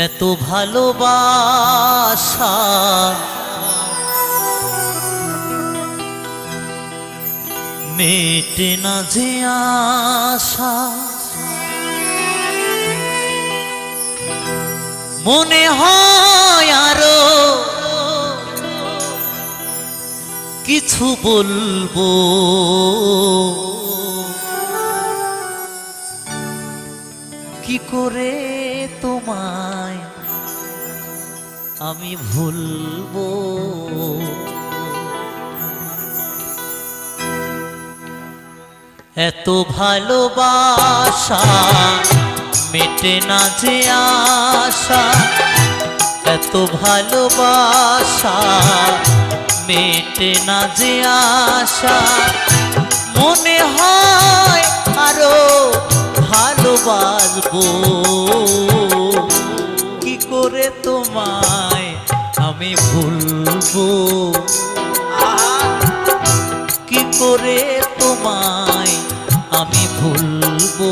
এত ভালোবাসা মেটে না যে আশা, মনে হয় আরো কিছু বলবো, কি করে তোমায় আমি ভুলবো। এত ভালোবাসা মেটে না যে আশা, এত ভালোবাসা মেটে না যে আশা, মনে হয় আরো ভালোবাসবো, কি করে তোমায় আমি ভুলবো, কি করে তোমায় আমি ভুলবো।